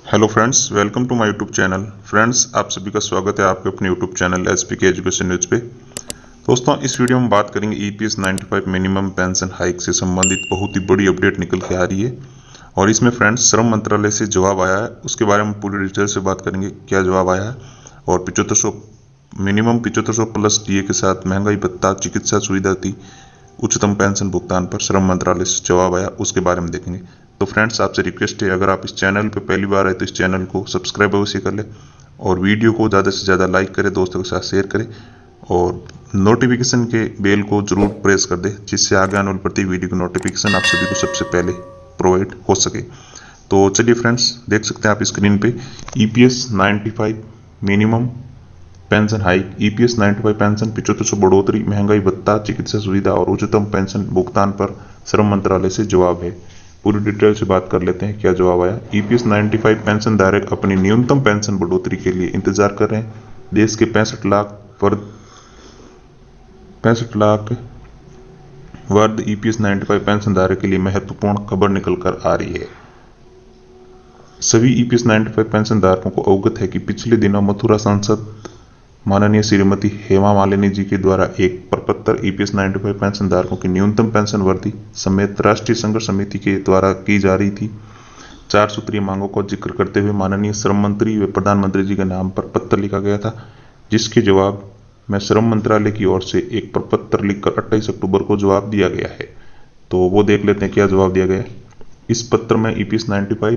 Hello friends, welcome to my YouTube channel. Friends, आप सभी का स्वागत है आपके अपने YouTube channel SPK education news पे। दोस्तों, इस वीडियो में बात करेंगे ईपीएस 95 मिनिमम पेंशन हाइक से संबंधित बहुत ही बड़ी अपडेट निकल के आ रही है। और इसमें फ्रेंड्स श्रम मंत्रालय से जवाब आया है, उसके बारे में पूरी डिटेल से बात करेंगे क्या जवाब आया है। और 7500 मिनिमम 7500 प्लस डीए के साथ महंगाई भत्ता, चिकित्सा सुविधा थी, उच्चतम पेंशन भुगतान पर श्रम मंत्रालय से जवाब आया, उसके बारे में देखेंगे। तो फ्रेंड्स, आपसे रिक्वेस्ट है, अगर आप इस चैनल पर पहली बार आए तो इस चैनल को सब्सक्राइब अवश्य कर लें और वीडियो को ज़्यादा से ज़्यादा लाइक करें, दोस्तों के साथ शेयर करें और नोटिफिकेशन के बेल को जरूर प्रेस कर दें, जिससे आगे आने वाली प्रत्येक वीडियो की नोटिफिकेशन आप सभी को सबसे पहले प्रोवाइड हो सके। तो चलिए फ्रेंड्स, देख सकते हैं आप स्क्रीन पे EPS 95 minimum pension hike, EPS 95 pension 7500 बढ़ोतरी, महंगाई भत्ता, चिकित्सा सुविधा और उच्चतम पेंशन भुगतान पर श्रम मंत्रालय से जवाब है। पूरी डिटेल से बात कर लेते हैं क्या जवाब आया। ईपीएस 95 पेंशन धारक अपनी न्यूनतम पेंशन बढ़ोतरी के लिए इंतजार कर रहे हैं। देश के 65 लाख वर्ग ईपीएस 95 पेंशन धारक के लिए महत्वपूर्ण खबर निकल कर आ रही है। सभी ईपीएस 95 पेंशन धारकों को अवगत है कि पिछले दिनों मथुरा सांसद माननीय श्रीमती हेमा मालिनी जी के द्वारा एक प्रपत्र ईपीएस 95 पेंशन धारकों की न्यूनतम पेंशन वृद्धि समेत राष्ट्रीय संघर्ष समिति के द्वारा की जा रही थी 4 सूत्रीय मांगों का जिक्र करते हुए माननीय श्रम मंत्री व प्रधानमंत्री जी के नाम पर पत्र लिखा गया था, जिसके जवाब में श्रम मंत्रालय की ओर से एक प्रपत्र लिखकर 28 अक्टूबर को जवाब दिया गया है। तो वो देख लेते हैं क्या जवाब दिया गया। इस पत्र में ईपीएस 95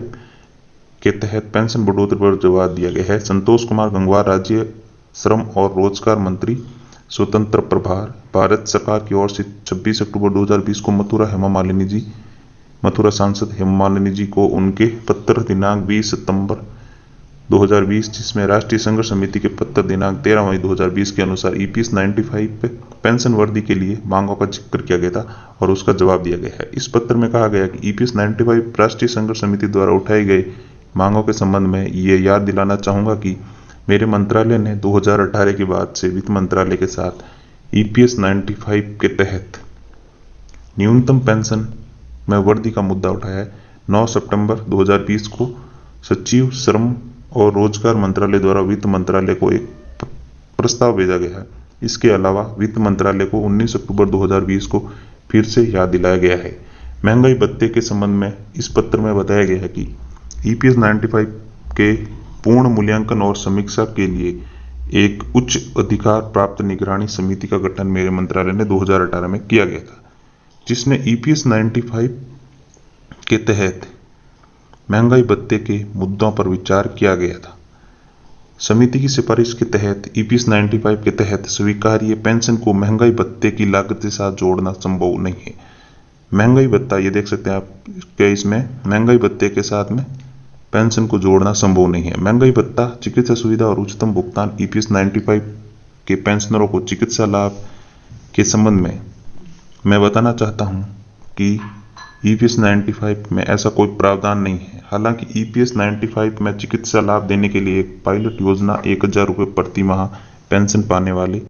के तहत पेंशन बढ़ोतरी पर जवाब दिया गया है। संतोष कुमार गंगवार, राज्य श्रम और रोजगार मंत्री, स्वतंत्र प्रभार, भारत सरकार की ओर से 26 अक्टूबर 2020 को मथुरा सांसद हेमा मालिनी जी को उनके पत्र दिनांक 20 सितंबर 2020, जिसमें राष्ट्रीय संघर्ष समिति के पत्र दिनांक 13 मई 2020 के अनुसार ईपीएस 95 पेंशन वृद्धि के लिए मांगों का जिक्र किया गया था और उसका जवाब दिया गया है। इस पत्र में कहा गया कि ईपीएस 95 राष्ट्रीय संघर्ष समिति द्वारा उठाए गए मांगों के संबंध में ये याद दिलाना चाहूंगा कि मेरे मंत्रालय ने 2018 के बाद से वित्त मंत्रालय के साथ ईपीएस 95 के तहत न्यूनतम पेंशन में वृद्धि का मुद्दा उठाया है। 9 सितंबर 2020 को सचिव श्रम और रोजगार मंत्रालय द्वारा वित्त मंत्रालय को एक प्रस्ताव भेजा गया है। इसके अलावा वित्त मंत्रालय को 19 अक्टूबर 2020 को फिर से याद दिलाया गया है। महंगाई भत्ते के संबंध में इस पत्र में बताया गया है कि ईपीएस 95 के पूर्ण मूल्यांकन और समीक्षा के लिए एक उच्च अधिकार प्राप्त निगरानी समिति का गठन मेरे मंत्रालय ने 2018 में किया गया था, जिसने ईपीएस 95 के तहत महंगाई भत्ते के मुद्दों पर विचार किया गया था। समिति की सिफारिश के तहत ईपीएस 95 के तहत स्वीकार्य पेंशन को महंगाई भत्ते की लागत के साथ जोड़ना संभव नहीं है। महंगाई भत्ता, ये देख सकते हैं आप क्या, इसमें महंगाई भत्ते के साथ में पेंशन को जोड़ना संभव नहीं है। महंगाई भत्ता, चिकित्सा सुविधा और उच्चतम भुगतान, ईपीएस 95 के पेंशनरों को चिकित्सा लाभ के संबंध में मैं बताना चाहता हूं कि ईपीएस 95 में ऐसा कोई प्रावधान नहीं है। हालांकि ईपीएस 95 में चिकित्सा लाभ देने के लिए एक पायलट योजना 1000 रुपये प्रति माह पेंशन पाने वाले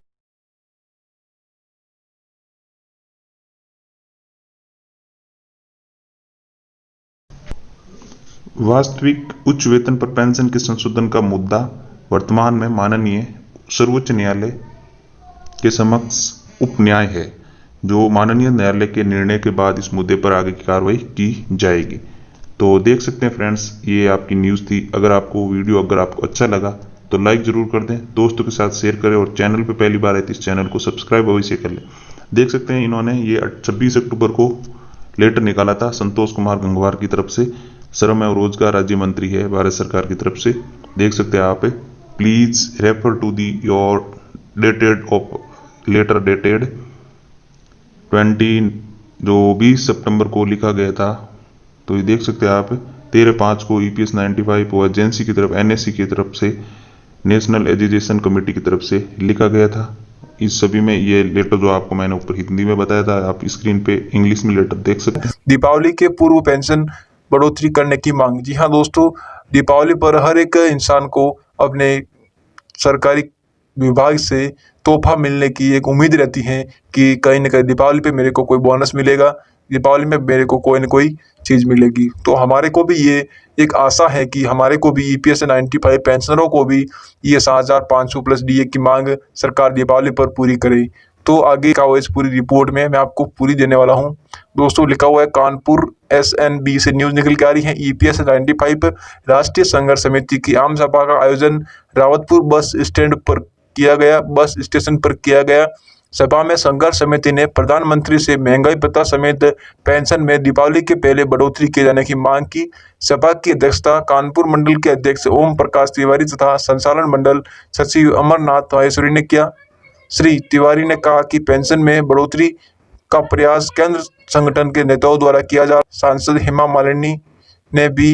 वास्तविक उच्च वेतन पर पेंशन के संशोधन का मुद्दा वर्तमान में माननीय सर्वोच्च न्यायालय के समक्ष उप न्याय है, जो माननीय न्यायालय के निर्णय के बाद इस मुद्दे पर आगे की कार्रवाई की जाएगी। तो देख सकते हैं फ्रेंड्स, ये आपकी न्यूज़ थी। अगर आपको अच्छा लगा तो लाइक जरूर कर दें, दोस्तों के साथ शेयर करें और चैनल पर पहली बार आए तो इस चैनल को सब्सक्राइब अवश्य कर लें। देख सकते हैं इन्होंने ये 26 अक्टूबर को लेटर निकाला था संतोष कुमार गंगवार की तरफ से, श्रम एवं रोजगार राज्य मंत्री है भारत सरकार की तरफ से। देख सकते हैं आप, please refer to the your dated of letter dated 20 सितंबर को लिखा गया था। तो ये देख सकते हैं आप, 13/5 को ईपीएस 95 को एजेंसी की तरफ, एनएससी की तरफ से, नेशनल एजुकेशन कमेटी की तरफ से लिखा गया था। इस सभी में ये लेटर जो आपको मैंने ऊपर हिंदी में बताया था, आप स्क्रीन पे इंग्लिश में लेटर देख सकते हैं। दीपावली के पूर्व पेंशन बढ़ोतरी करने की मांग। जी हाँ दोस्तों, दीपावली पर हर एक इंसान को अपने सरकारी विभाग से तोहफा मिलने की एक उम्मीद रहती है कि कहीं ना कहीं दीपावली पे मेरे को कोई बोनस मिलेगा, दीपावली में मेरे को कोई ना कोई चीज़ मिलेगी। तो हमारे को भी ये एक आशा है कि हमारे को भी ईपीएस 95 पेंशनरों को भी ये 7,500 प्लस डीए की मांग सरकार दीपावली पर पूरी करे। तो आगे का वो इस पूरी रिपोर्ट में मैं आपको पूरी देने वाला हूँ। दोस्तों लिखा हुआ है कानपुर एसएनबी से न्यूज़ निकल के आ रही है। ईपीएस 95 राष्ट्रीय संघर्ष समिति की आम सभा का आयोजन रावतपुर बस स्टेशन पर किया गया। सभा में संघर्ष समिति ने प्रधानमंत्री से महंगाई भत्ता समेत पेंशन में दीपावली के पहले बढ़ोतरी किए जाने की मांग की। सभा की अध्यक्षता कानपुर मंडल के अध्यक्ष ओम प्रकाश तिवारी तथा संचालन मंडल सचिव अमरनाथ माहेश्वरी ने किया। श्री तिवारी ने कहा कि पेंशन में बढ़ोतरी का प्रयास केंद्र संगठन के नेताओं द्वारा किया जा। सांसद हेमा मालिनी ने भी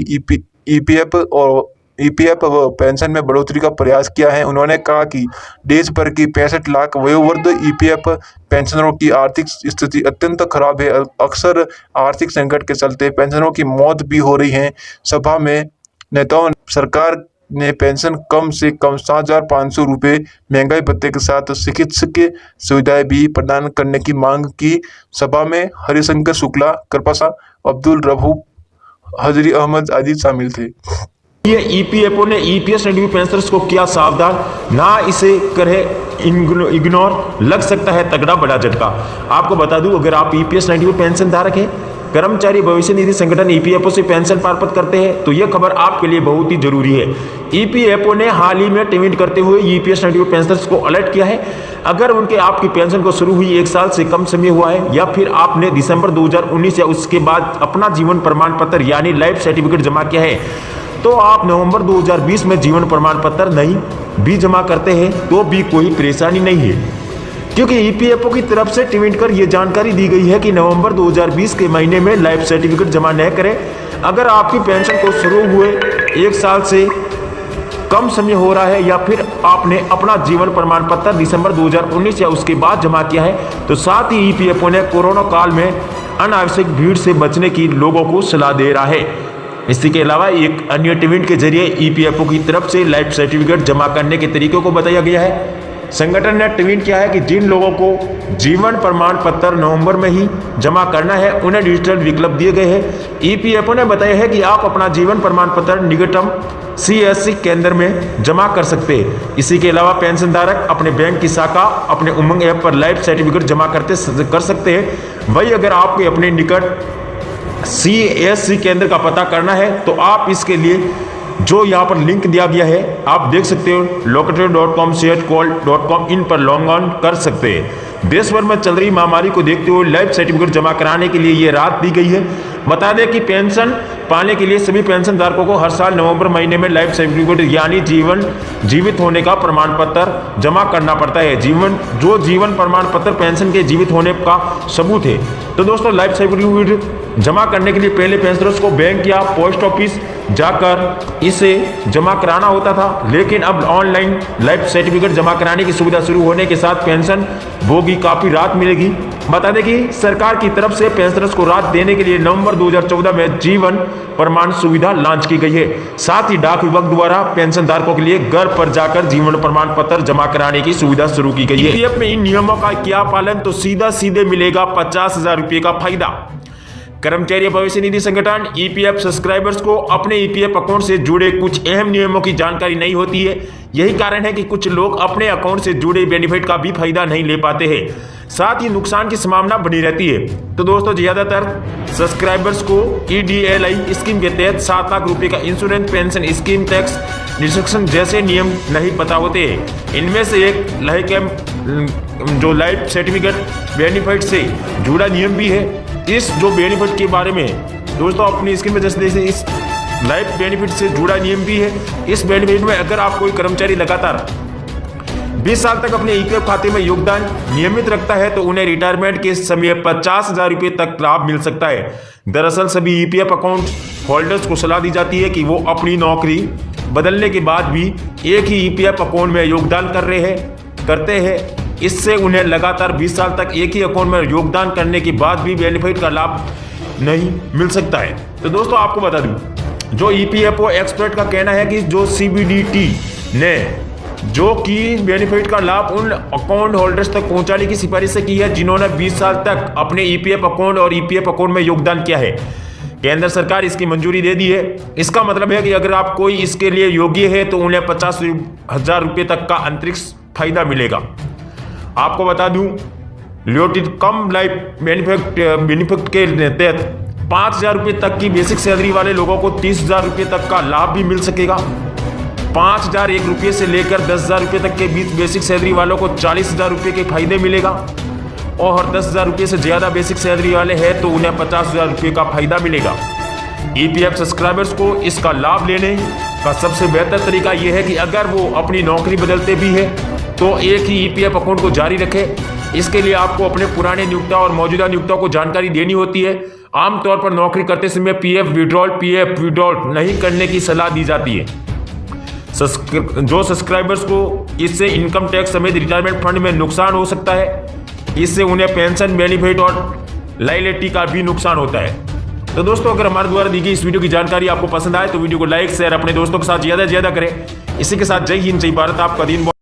ईपीएफ व पेंशन में बढ़ोतरी का प्रयास किया है। उन्होंने कहा कि देश भर की 65 लाख वयोवृद्ध ईपीएफ पेंशनरों की आर्थिक स्थिति अत्यंत खराब है। अक्सर आर्थिक संकट के चलते पेंशनरों की मौत भी हो रही है। सभा में नेताओं ने सरकार ने पेंशन कम से कम 7,500 रुपये महंगाई भत्ते के साथ चिकित्सकीय सुविधाएं भी प्रदान करने की मांग की। सभा में हरिशंकर शुक्ला, कृपाशा, अब्दुल रऊफ, हजरी अहमद आदि शामिल थे। ये ईपीएफओ ने ईपीएस 95 पेंशनर्स को किया सावधान, ना इसे करे इग्नोर, लग सकता है तगड़ा बड़ा झटका। आपको बता दूं, अगर आप ईपीएस 95 पेंशन धारक हैं, कर्मचारी भविष्य निधि संगठन ईपीएफओ से पेंशन प्राप्त करते हैं, तो यह खबर आपके लिए बहुत ही जरूरी है। ईपीएफओ ने हाल ही में ट्वीट करते हुए ईपीएस 95 पेंशनर्स को अलर्ट किया है। अगर उनके आपकी पेंशन को शुरू हुई 1 साल से कम समय हुआ है या फिर आपने दिसंबर 2019 या उसके बाद अपना जीवन प्रमाण पत्र यानी लाइफ सर्टिफिकेट जमा किया है, तो आप नवंबर 2020 में जीवन प्रमाण पत्र नहीं भी जमा करते हैं तो भी कोई परेशानी नहीं है, क्योंकि ईपीएफओ की तरफ से ट्वीट कर यह जानकारी दी गई है कि नवंबर 2020 के महीने में लाइफ सर्टिफिकेट जमा न करें। अगर आपकी पेंशन को शुरू हुए 1 साल से कम समय हो रहा है या फिर आपने अपना जीवन प्रमाण पत्र दिसंबर 2019 या उसके बाद जमा किया है, तो साथ ही ईपीएफओ ने कोरोना काल में अनावश्यक भीड़ से बचने की लोगों को सलाह दे रहा है। इसी के अलावा एक अन्य ट्वीट के जरिए ईपीएफओ की तरफ से लाइफ सर्टिफिकेट जमा करने के तरीकों को बताया गया है। संगठन ने ट्वीट किया है कि जिन लोगों को जीवन प्रमाण पत्र नवंबर में ही जमा करना है, उन्हें डिजिटल विकल्प दिए गए हैं। ईपीएफओ ने बताया है कि आप अपना जीवन प्रमाण पत्र निकटतम सीएससी केंद्र में जमा कर सकते हैं। इसी के अलावा पेंशन धारक अपने बैंक की शाखा अपने उमंग ऐप पर लाइफ सर्टिफिकेट जमा कर सकते हैं। वही अगर आपके अपने निकट सीएससी केंद्र का पता करना है, तो आप इसके लिए जो यहाँ पर लिंक दिया गया है आप देख सकते हो, locator.com/call.com, इन पर लॉग ऑन कर सकते हैं। देश भर में चल रही महामारी को देखते हुए लाइफ सर्टिफिकेट जमा कराने के लिए ये राहत दी गई है। बता दें कि पेंशन पाने के लिए सभी पेंशन धारकों को हर साल नवंबर महीने में लाइफ सर्टिफिकेट यानी जीवित होने का प्रमाण पत्र जमा करना पड़ता है। जीवन प्रमाण पत्र पेंशन के जीवित होने का सबूत है। तो दोस्तों, लाइफ सर्टिफिकेट जमा करने के लिए पहले पेंशनर्स को बैंक या पोस्ट ऑफिस जाकर इसे जमा कराना होता था, लेकिन अब ऑनलाइन लाइफ सर्टिफिकेट जमा कराने की सुविधा शुरू होने के साथ पेंशन भोगी काफी राहत मिलेगी। बता दें कि सरकार की तरफ से पेंशनर्स को राहत देने के लिए नवंबर 2014 में जीवन प्रमाण सुविधा लॉन्च की गई है। साथ ही डाक विभाग द्वारा पेंशन धारकों के लिए घर पर जाकर जीवन प्रमाण पत्र जमा कराने की सुविधा शुरू की गई है। ईपीएफ में इन नियमों का किया पालन तो सीधे मिलेगा 50,000 रुपये का फायदा। कर्मचारी भविष्य निधि संगठन ईपीएफ सब्सक्राइबर्स को अपने ईपीएफ अकाउंट से जुड़े कुछ अहम नियमों की जानकारी नहीं होती है। यही कारण है कि कुछ लोग अपने अकाउंट से जुड़े बेनिफिट का भी फायदा नहीं ले पाते हैं, साथ ही नुकसान की संभावना बनी रहती है। तो दोस्तों, ज्यादातर सब्सक्राइबर्स को ईडीएलआई स्कीम के तहत 7 लाख रुपए का insurance, pension scheme, tax deduction जैसे नियम नहीं पता होते हैं। इनमें से एक जो लाइफ सर्टिफिकेट बेनिफिट से जुड़ा नियम भी है। इस जो बेनिफिट के बारे में दोस्तों अपनी स्क्रीन में जैसे इस लाइफ बेनिफिट से जुड़ा नियम भी है। इस बेनिफिट में अगर आप कोई कर्मचारी लगातार 20 साल तक अपने ईपीएफ खाते में योगदान नियमित रखता है, तो उन्हें रिटायरमेंट के समय 50,000 रुपये तक लाभ मिल सकता है। दरअसल सभी ईपीएफ अकाउंट होल्डर्स को सलाह दी जाती है कि वो अपनी नौकरी बदलने के बाद भी एक ही ईपीएफ अकाउंट में योगदान करते हैं। इससे उन्हें लगातार 20 साल तक एक ही अकाउंट में योगदान करने के बाद भी बेनिफिट का लाभ नहीं मिल सकता है। तो दोस्तों, आपको बता दूं, जो ईपीएफओ एक्सपर्ट का कहना है कि जो सीबीडीटी ने जो कि बेनिफिट का लाभ उन अकाउंट होल्डर्स तक पहुंचाने की सिफारिश की है जिन्होंने 20 साल तक अपने ईपीएफ अकाउंट और ईपीएफ अकाउंट में योगदान किया है। केंद्र सरकार इसकी मंजूरी दे दी है। इसका मतलब है कि अगर आप कोई इसके लिए योग्य है तो उन्हें 50,000 रुपये तक का अंतरिक्ष फायदा मिलेगा। आपको बता दूं, लियोटिड कम लाइफ बेनिफिट के तहत 5,000 रुपये तक की बेसिक सैलरी वाले लोगों को 30,000 रुपये तक का लाभ भी मिल सकेगा। 5,001 रुपये से लेकर 10,000 रुपये तक के बीच बेसिक सैलरी वालों को 40,000 रुपये के फायदे मिलेगा और 10,000 रुपये से ज़्यादा बेसिक सैलरी वाले हैं तो उन्हें 50,000 रुपये का फायदा मिलेगा। ईपीएफ सब्सक्राइबर्स को इसका लाभ लेने का सबसे बेहतर तरीका यह है कि अगर वो अपनी नौकरी बदलते भी है तो एक ही ईपीएफ अकाउंट को जारी रखें। इसके लिए आपको अपने पुराने नियोक्ता और मौजूदा नियोक्ता को जानकारी देनी होती है। आमतौर पर नौकरी करते समय पीएफ विड्रॉल नहीं करने की सलाह दी जाती है। जो सब्सक्राइबर्स को इससे इनकम टैक्स समेत रिटायरमेंट फंड में नुकसान हो सकता है, इससे उन्हें पेंशन बेनिफिट और लायबिलिटी का भी नुकसान होता है। तो दोस्तों, अगर हमारे द्वारा दी गई इस वीडियो की जानकारी आपको पसंद आए तो वीडियो को लाइक शेयर अपने दोस्तों के साथ ज़्यादा से ज़्यादा करें। इसी के साथ जय हिंद जय भारत। आपका दिन